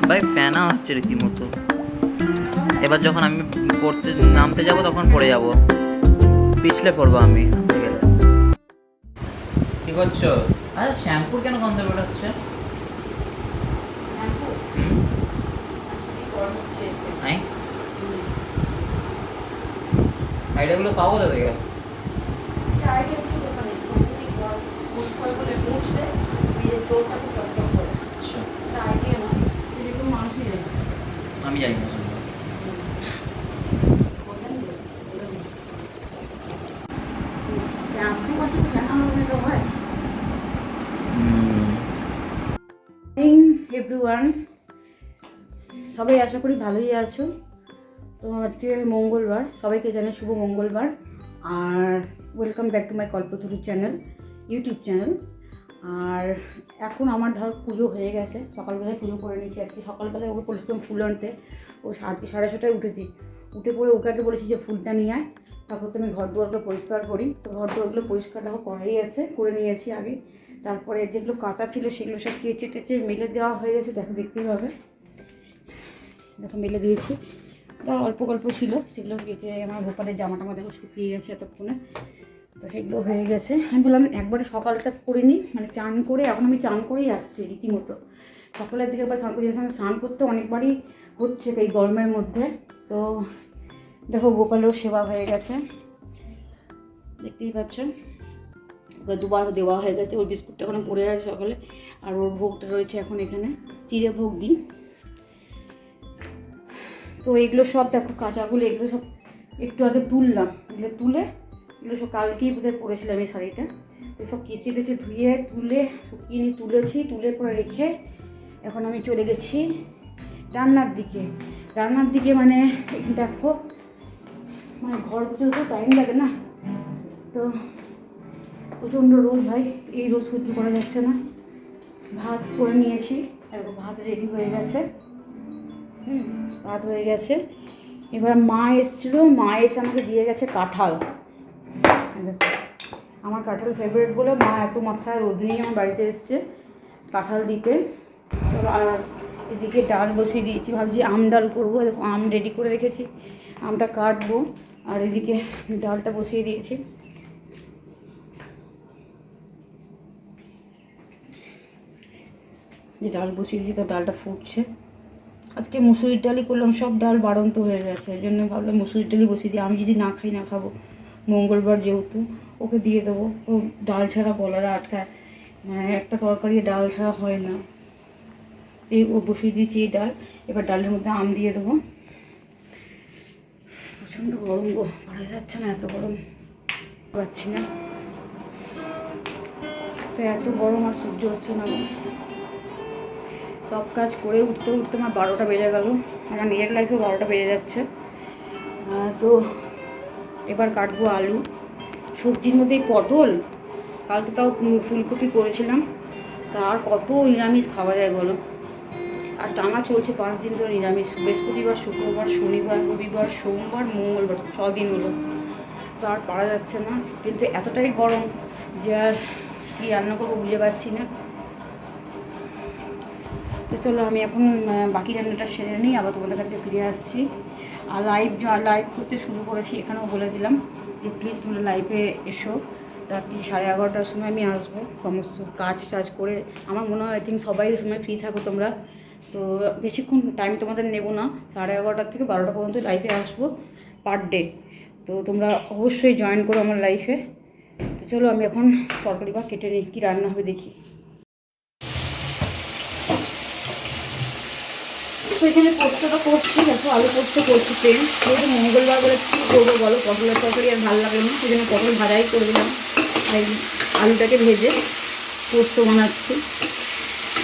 ভাই ফ্যানা হচ্ছে রীতিমতো। এবার যখন আমি পড়তে নামতে যাব তখন পড়ে যাব, পিছলে পড়বো আমি নামতে গেলে। কি করছো? আচ্ছা শ্যাম্পুর কেন গন্ধ বেরোচ্ছে? হুম আইডিয়াগুলো পাবো তো দেখে। আচ্ছা আমি জানি না শুনবো। এভরিওয়ান, সবাই আশা করি ভালোই আছো। তো আজকে মঙ্গলবার, সবাইকে জানাই শুভ মঙ্গলবার। আর welcome back to my Kalpataru channel, YouTube channel. আর এখন আমার ধর পুজো হয়ে গেছে, সকালবেলায় পুজো করে নিয়েছি। আজকে সকালবেলায় ওকে বলেছিলাম ফুল আনতে, ও আজকে 6:30টায় উঠেছি। উঠে পড়ে ওকে আগে বলেছি যে ফুলটা নিয়ে আয়, তারপর তো আমি ঘর দুয়ারগুলো পরিষ্কার করি। তো ঘর দুয়ারগুলো পরিষ্কার দেখো করাই আছে, করে নিয়েছি আগে। তারপরে যেগুলো কাঁচা ছিল সেগুলো সব কেচে টেচে মেলে দেওয়া হয়ে গেছে, দেখো দেখতেই হবে। দেখো মেলে দিয়েছি, তার অল্প অল্প ছিল সেগুলো কেচে। আমার গোপালের জামা টামা দেখো শুকিয়ে গেছে এতক্ষণে, তো সেগুলো হয়ে গেছে। আমি বললাম একবারে সকালটা করে নিই, মানে চান করে, এখন আমি চান করেই আসছি রীতিমতো। সকালের দিকে একবার স্নান করি, এখানে স্নান করতে অনেকবারই হচ্ছে এই গরমের মধ্যে। তো দেখো গোপালেরও সেবা হয়ে গেছে, দেখতেই পাচ্ছ। দুবার দেওয়া হয়ে গেছে, ওর বিস্কুটটা এখন পড়ে আছে সকালে। আর ওর ভোগটা রয়েছে এখন এখানে, চিড়ে ভোগ দিই। তো এগুলো সব দেখো কাঁচাগুলো, এগুলো সব একটু আগে তুললাম। এগুলো তুলে, এগুলো সব কালকেই বোধহয় পরেছিলাম এই শাড়িটা। তো সব কেচে টেচে ধুয়ে তুলে শুকিয়ে নিয়ে তুলেছি, তুলে পরে রেখে এখন আমি চলে গেছি রান্নার দিকে। রান্নার দিকে মানে দেখো, মানে ঘর পুজো তো টাইম লাগে না, তো প্রচণ্ড রোদ ভাই, এই রোদ সহ্য করা যাচ্ছে না। ভাত করে নিয়েছি, দেখো ভাত রেডি হয়ে গেছে। ভাত হয়ে গেছে। এবার মা এসেছিলো, মা এসে আমাকে দিয়ে গেছে কাঁঠাল। আমার কাঁঠাল ফেভারিট বলে মা এত মাথায় রোদ নিয়ে আমার বাড়িতে এসছে কাঁঠাল দিতে। আর এদিকে ডাল বসিয়ে দিয়েছি, ভাবছি আম ডাল করবো। দেখো আম রেডি করে রেখেছি, আমটা কাটবো। আর এদিকে ডালটা বসিয়ে দিয়েছি। যে ডাল বসিয়ে দিয়েছি, তো ডালটা ফুটছে। আজকে মুসুরির ডালই করলাম, সব ডাল বাড়ন্ত হয়ে গেছে, এই জন্য ভাবলাম মুসুরির ডালই বসিয়ে দিই। আমি যদি না খাই না খাবো, মঙ্গলবার যেহেতু ওকে দিয়ে দেবো। ও ডাল ছাড়া গলাটা আটকায়, মানে একটা তরকারি ডাল ছাড়া হয় না। এই ও বসিয়ে দিয়েছি এই ডাল। এবার ডালের মধ্যে আম দিয়ে দেবো। প্রচণ্ড গরম গো, পারা যাচ্ছে না, এত গরম পাচ্ছি না। তো এত গরম আর সহ্য হচ্ছে না। সব কাজ করে উঠতে উঠতে আমার 12টা বেজে গেল, আমার নিজের লাইফে 12টা বেজে যাচ্ছে। তো এবার কাটবো আলু। সবজির মধ্যে পটল, কালকে তাও ফুলকপি করেছিলাম। তা আর কত নিরামিষ খাওয়া যায় বলো। আর টানা চলছে 5 দিন ধরে নিরামিষ, বৃহস্পতিবার, শুক্রবার, শনিবার, রবিবার, সোমবার, মঙ্গলবার, 6 দিন হলো। তো আর পারা যাচ্ছে না, কিন্তু এতটাই গরম যে আর কী রান্না করবো বুঝে পাচ্ছি না। তো চলো আমি এখন বাকি রান্নাটা সেরে নিই, আবার তোমাদের কাছে ফিরে আসছি। আর লাইভ করতে শুরু করেছি, এখানেও বলে দিলাম যে প্লিজ তোমরা লাইভে এসো। রাত্রি 11:30টার সময় আমি আসবো, সমস্ত কাজ টাজ করে। আমার মনে হয় আই থিঙ্ক সবাই সময় ফ্রি থাকো তোমরা, তো বেশিক্ষণ টাইম তোমাদের নেবো না। 11:30 থেকে 12টা পর্যন্ত লাইভে আসবো পার ডে। তো তোমরা অবশ্যই জয়েন করো আমার লাইফে। তো চলো আমি এখন তরকারি বা কেটে নিই, কী রান্না হবে দেখি। তো এখানে পোস্তটা করছি, দেখো আলু পোস্ত করছি। তেল যেহেতু মঙ্গলবার বলে কী করবো বলো, পটলের তরকারি আর ভালো লাগলো না, সেই জন্য পটল ভাজাই করে দিলাম। আর আলুটাকে ভেজে পোস্ত বানাচ্ছি।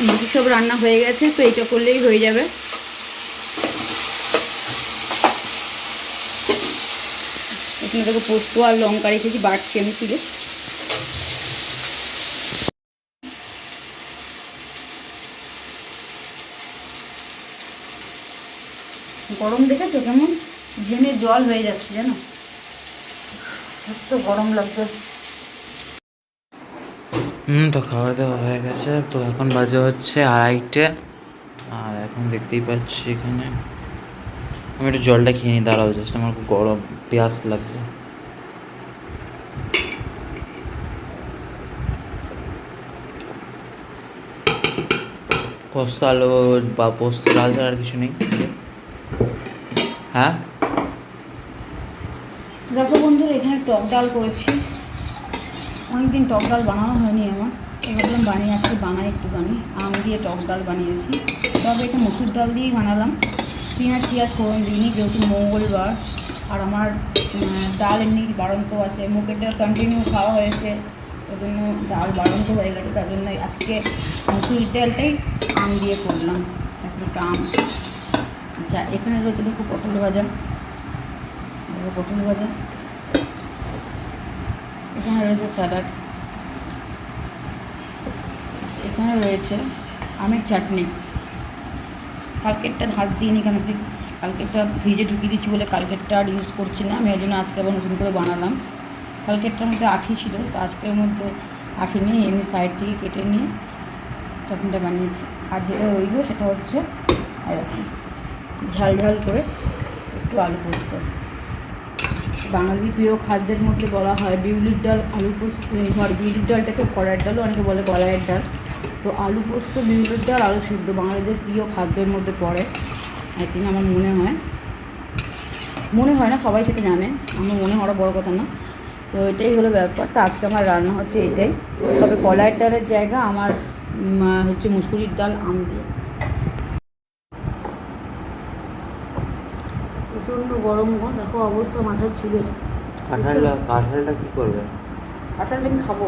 বাকি সব রান্না হয়ে গেছে, তো এইটা করলেই হয়ে যাবে। এখানে দেখো পোস্ত আর লঙ্কা রেখেছি, বাড়ছি আমি শিলে। গরম দেখেছো কেমন ঘেমে জল হয়ে যাচ্ছে জানো, এত গরম লাগছে। তো খাবার দাওয়া হয়ে গেছে, তো এখন বাজে হচ্ছে 2:30। আর এখন দেখতেই পাচ্ছি এখানে আমি একটু জলটা খেয়ে নিই, দাঁড়াও, জাস্ট আমার খুব গরম পেঁয়াজ লাগছে। পোস্ত আলু বা পোস্ত ডাল ছাড়া আর কিছু নেই? হ্যাঁ, দেখো বন্ধুরা, এখানে টক ডাল করেছি। অনেকদিন টক ডাল বানানো হয়নি আমার, ভাবলাম বানিয়ে আজকে বানাই একটুখানি। আম দিয়ে টক ডাল বানিয়েছি, তবে এটা মসুর ডাল দিয়েই বানালাম। পেঁয়াজ টিয়াজ ফোড়ন দিইনি, যেহেতু মঙ্গলবার। আর আমার ডাল এমনি বাড়ন্ত আছে, মুগের ডাল কন্টিনিউ খাওয়া হয়েছে, ওই জন্য ডাল বাড়ন্ত হয়ে গেছে। তার জন্য আজকে মসুর ডালটাই আম দিয়ে করলাম, একটা আম। আচ্ছা, এখানে রয়েছে দেখো পটল ভাজা, পটল ভাজা। এখানে রয়েছে স্যালাড, এখানে রয়েছে আমের চাটনি। কালকেরটা হাত দিইনি, কেন কি কালকেরটা ফ্রিজে ঢুকিয়ে দিচ্ছি বলে কালকেরটা আর ইউজ করছি না আমি, ওই জন্য আজকে আবার নতুন করে বানালাম। কালকেরটার মধ্যে আঠি ছিল, তো আজকের মধ্যে আঠি নিয়ে এমনি সাইড থেকে কেটে নিয়ে চাটনিটা বানিয়েছি। আর যেটা রইল সেটা হচ্ছে ঝাল ঝাল করে একটু আলু পোস্ত। বাঙালির প্রিয় খাদ্যের মধ্যে বলা হয় বিউলির ডাল, আলু পোস্ত। বিউলির ডালটাকে কলাইয়ের ডালও অনেকে বলে, কলাইয়ের ডাল। তো আলু পোস্ত, বিউলির ডাল, আলু সিদ্ধ বাঙালিদের প্রিয় খাদ্যের মধ্যে পড়ে। আই থিঙ্ক, আমার মনে হয় না সবাই সেটা জানে, আমার মনে হওয়ার বড় কথা না। তো এটাই হলো ব্যাপার। তো আজকে আমার রান্না হচ্ছে এটাই, তবে কলাইয়ের ডালের জায়গা আমার হচ্ছে মুসুরির ডাল আম দিয়ে। প্রচণ্ড গরম গো, দেখো অবস্থা মাথার চুলের। কাঁঠালটা কি করবে? কাঁঠালটা আমি খাবো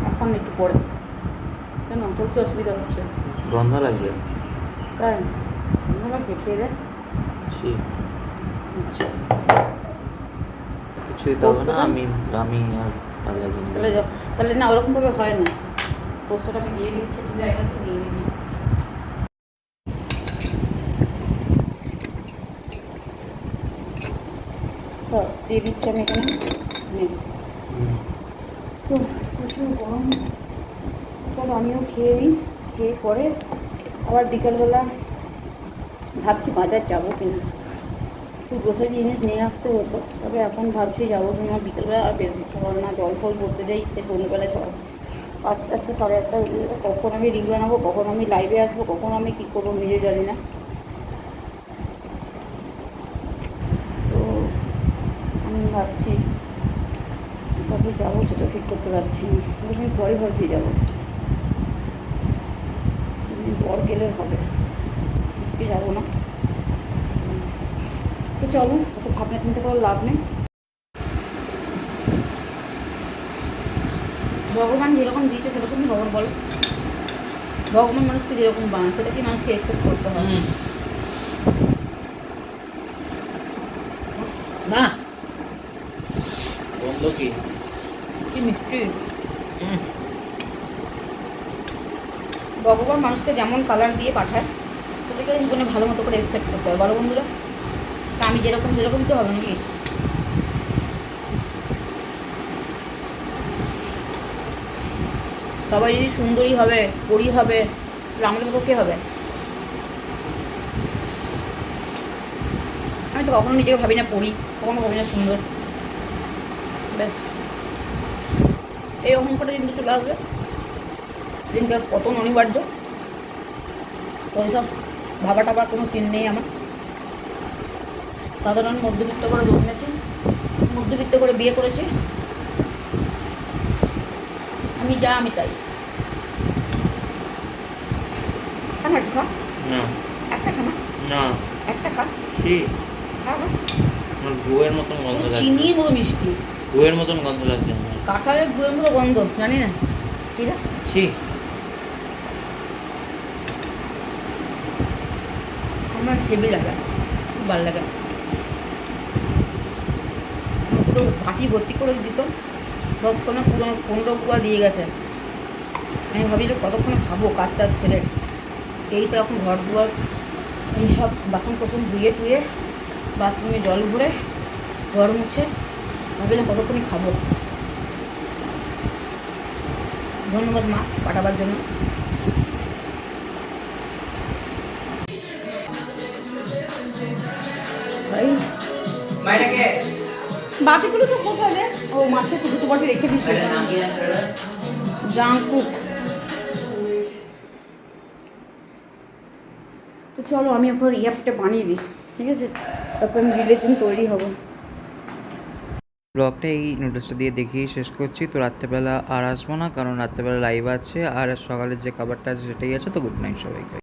এখন, একটু পরে। কেন, তোর কি অসুবিধা হচ্ছে? গন্ধ লাগছে। তাই গন্ধ লাগছে? খেয়ে দেখ। আচ্ছা, কিছুই তো হবে না, আমি আর ভালো লাগে না। তাহলে না, ওরকমভাবে হয় না। পোস্তটা আমি দিয়ে দিচ্ছি, তুই এটা তো নিয়ে নিবি। দিয়ে দিচ্ছি আমি এখানে। তো প্রচুর গরম, চলো আমিও খেয়ে নিই। খেয়ে পরে আবার বিকালবেলা ভাবছি বাজার যাবো কিনা, কিছু গ্রোসারি জিনিস নিয়ে আসতে হতো। তবে এখন ভাবছি যাবো কিনা। বিকেলবেলা আর বেরোতে ইচ্ছা করে না, জল ফল করতে যাই সে সন্ধ্যেবেলায় সব আস্তে আস্তে 1:30 হয়ে যাবে। কখন আমি রিল বানাবো, কখন আমি লাইভে আসবো, কখন আমি কী করবো নিজে জানি না। তো আমি ভাবছি কবে যাবো সেটা ঠিক করতে পারছি না। আমি পরে ভাবছি যাবো, পর গেলে হবে, আজকে যাবো না। তো চলো, অত ভাবনা চিন্তা করার লাভ নেই। ভগবান যেরকম দিয়েছে সেরকমই খবর বলো। ভগবান মানুষকে যেরকম বানায় সেটা কি মানুষকে অ্যাকসেপ্ট করতে হবে না? গন্ধ কি মিষ্টি। ভগবান মানুষকে যেমন কালার দিয়ে পাঠায় সেটাকে জীবনে ভালো মতো করে অ্যাকসেপ্ট করতে হবে, বলো বন্ধুরা। তা আমি যেরকম সেরকমই তো হবে নাকি? সবাই যদি সুন্দরী হবে, পরী হবে, তাহলে আমাদের পক্ষে হবে? আমি তো কখনো নিজেকে ভাবি না পড়ি, কখনো ভাবি না সুন্দর। ব্যাস, এই অহংকারটা কিন্তু চলে আসবে, দিনকে পতন অনিবার্য। ওইসব ভাবা টাবার কোনো সিন নেই আমার। সাধারণ মধ্যবিত্ত করে জন্মেছি, মধ্যবিত্ত করে বিয়ে করেছি। আমি যা আমি তাই। খানা একটু খা, একটা খানা, একটা খা। আমার গুয়ের মতন গন্ধ লাগছে, চিনির মতো মিষ্টি, গুয়ের মতন গন্ধ লাগছে। কাঁঠালের গুয়ের মতো গন্ধ, জানি না ঠিক আছে। আমার হেভি লাগে, খুব ভালো লাগে। পুরো ভাটি ভর্তি করে দিত, 10 কোনা 15 কুয়া দিয়ে গেছে। আমি ভাবিল কতক্ষণে খাবো কাজ টাজ সেরে। এই তো এখন ঘর দুয়ার এইসব বাসন কোসন ধুয়ে টুয়ে বাথরুমে জল ভরে ঘর মুছে ভাবিলাম কতক্ষণই খাবো। ধন্যবাদ মা পাঠাবার জন্য। বাটিগুলো তো কোথায় রে? ও মাছের দুটো বাটি রেখে দিচ্ছি। Junk food. তো চলো আমি এখন ইয়াপটা বানিয়ে দিই, ঠিক আছে? তারপর আমি গ্রিলের জন্য তৈরি হবো। ব্লগটা এই নুডলসটা দিয়ে দেখিয়েই শেষ করছি। তো রাত্রেবেলা আর আসবো না, কারণ রাত্রেবেলা লাইভ আছে, আর সকালের যে খাবারটা আছে সেটাই আছে। তো গুড নাইট সবাইকে।